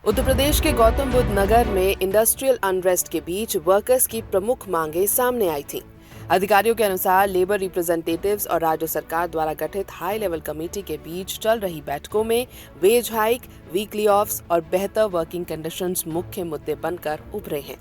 उत्तर प्रदेश के गौतम बुद्ध नगर में industrial unrest के बीच वर्कर्स की प्रमुख मांगें सामने आई थीं। अधिकारियों के अनुसार लेबर रिप्रेजेंटेटिव्स और राज्य सरकार द्वारा गठित हाई लेवल कमेटी के बीच चल रही बैठकों में वेज हाइक, वीकली ऑफ्स और बेहतर वर्किंग कंडीशंस मुख्य मुद्दे बनकर उभरे हैं।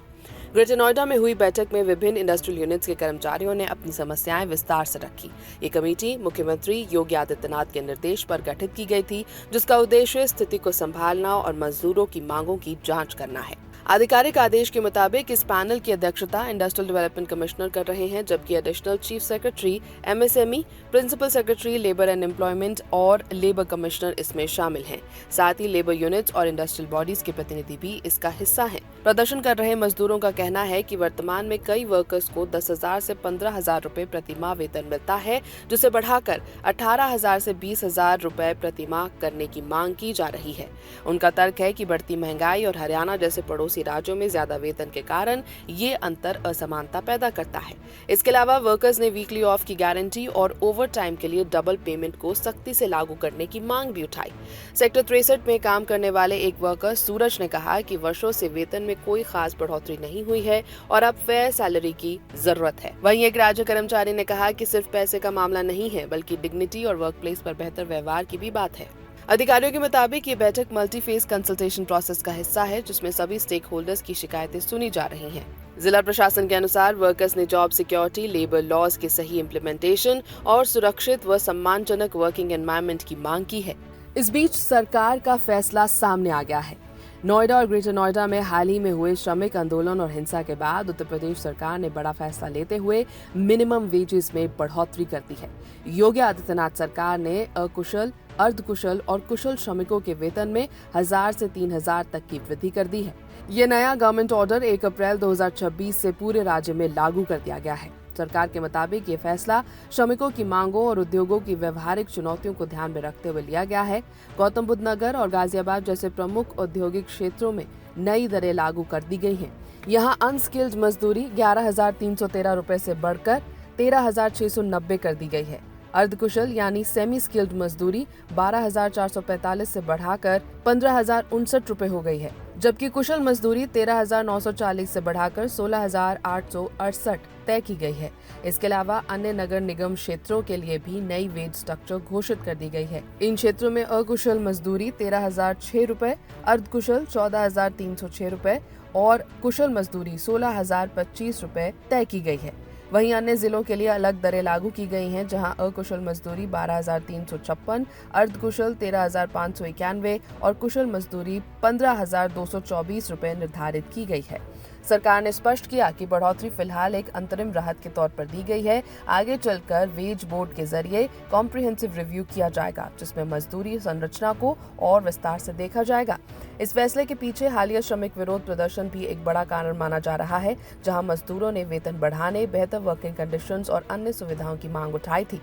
ग्रेटर नोएडा में हुई बैठक में विभिन्न इंडस्ट्रियल यूनिट्स के कर्मचारियों ने अपनी समस्याएं विस्तार से रखी। ये कमेटी मुख्यमंत्री योगी आदित्यनाथ के निर्देश पर गठित की गई थी, जिसका उद्देश्य स्थिति को संभालना और मजदूरों की मांगों की जांच करना है। आधिकारिक आदेश के मुताबिक इस पैनल की अध्यक्षता इंडस्ट्रियल डेवलपमेंट कमिश्नर कर रहे हैं, जबकि additional chief secretary MSME, principal secretary labour and employment और लेबर कमिश्नर इसमें शामिल हैं। साथ ही लेबर यूनिट्स और इंडस्ट्रियल बॉडीज के प्रतिनिधि भी इसका हिस्सा हैं। प्रदर्शन कर रहे मजदूरों का कहना है कि वर्तमान में कई वर्कर्स को 10,000 से 15,000 रुपए प्रति माह वेतन मिलता है, जिसे बढ़ाकर 18,000 से 20,000 रुपए प्रति माह करने की मांग की जा रही है। उनका तर्क है कि बढ़ती महंगाई और हरियाणा जैसे पड़ोसी राज्यों में ज्यादा वेतन के कारण ये अंतर असमानता पैदा करता है। इसके अलावा वर्कर्स ने वीकली ऑफ की गारंटी और ओवर टाइम के लिए डबल पेमेंट को सख्ती से लागू करने की मांग भी उठाई। सेक्टर 63 में काम करने वाले एक वर्कर सूरज ने कहा कि वर्षों से वेतन में कोई खास बढ़ोतरी नहीं हुई है और अब फेयर सैलरी की जरूरत है। वहीं एक राज्य कर्मचारी ने कहा कि सिर्फ पैसे का मामला नहीं है, बल्कि डिग्निटी और वर्क प्लेस पर बेहतर व्यवहार की भी बात है। अधिकारियों के मुताबिक ये बैठक मल्टी फेज कंसल्टेशन प्रोसेस का हिस्सा है, जिसमें सभी स्टेक होल्डर्स की शिकायतें सुनी जा रही हैं। जिला प्रशासन के अनुसार वर्कर्स ने जॉब सिक्योरिटी, लेबर लॉज के सही इम्प्लीमेंटेशन और सुरक्षित व सम्मानजनक वर्किंग एनवायरनमेंट की मांग की है। इस बीच सरकार का फैसला सामने आ गया है। नोएडा और ग्रेटर नोएडा में हाल ही में हुए श्रमिक आंदोलन और हिंसा के बाद उत्तर प्रदेश सरकार ने बड़ा फैसला लेते हुए मिनिमम वेजेस में बढ़ोतरी कर दी है। योगी आदित्यनाथ सरकार ने अकुशल, अर्धकुशल और कुशल श्रमिकों के वेतन में 1,000 से 3,000 तक की वृद्धि कर दी है। ये नया गवर्नमेंट ऑर्डर 1 अप्रैल 2026 से पूरे राज्य में लागू कर दिया गया है। सरकार के मुताबिक ये फैसला श्रमिकों की मांगों और उद्योगों की व्यवहारिक चुनौतियों को ध्यान में रखते हुए लिया गया है। गौतम बुद्ध नगर और गाजियाबाद जैसे प्रमुख औद्योगिक क्षेत्रों में नई दरें लागू कर दी गई हैं। यहाँ अनस्किल्ड मजदूरी 11,313 रुपए से बढ़कर 13,690 कर दी गई है। अर्धकुशल यानी सेमी स्किल्ड मजदूरी 12,445 से बढ़ाकर 15,069 रुपए हो गई है, जबकि कुशल मजदूरी 13,940 से बढ़ाकर 16,868 तय की गई है। इसके अलावा अन्य नगर निगम क्षेत्रों के लिए भी नई वेज स्ट्रक्चर घोषित कर दी गई है। इन क्षेत्रों में अकुशल मजदूरी 13,006 रुपए, अर्धकुशल 14,306 रुपए और कुशल मजदूरी 16,025 रुपए तय की गई है। वहीं अन्य जिलों के लिए अलग दरें लागू की गई हैं, जहां अकुशल मजदूरी 12,356, अर्धकुशल 13,591 और कुशल मजदूरी 15,224 रुपए निर्धारित की गई है। सरकार ने स्पष्ट किया कि बढ़ोतरी फिलहाल एक अंतरिम राहत के तौर पर दी गई है। आगे चलकर वेज बोर्ड के जरिए कॉम्प्रिहेंसिव रिव्यू किया जाएगा, जिसमें मजदूरी संरचना को और विस्तार से देखा जाएगा। इस फैसले के पीछे हालिया श्रमिक विरोध प्रदर्शन भी एक बड़ा कारण माना जा रहा है, जहां मजदूरों ने वेतन बढ़ाने, बेहतर वर्किंग कंडीशंस और अन्य सुविधाओं की मांग उठाई थी।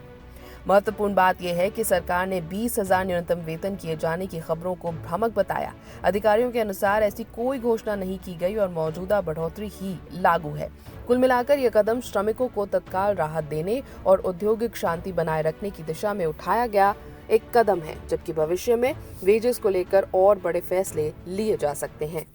महत्वपूर्ण बात यह है कि सरकार ने 20,000 न्यूनतम वेतन किए जाने की खबरों को भ्रामक बताया। अधिकारियों के अनुसार ऐसी कोई घोषणा नहीं की गई और मौजूदा बढ़ोतरी ही लागू है। कुल मिलाकर यह कदम श्रमिकों को तत्काल राहत देने और औद्योगिक शांति बनाए रखने की दिशा में उठाया गया एक कदम है, जबकि भविष्य में वेजेस को लेकर और बड़े फैसले लिए जा सकते हैं।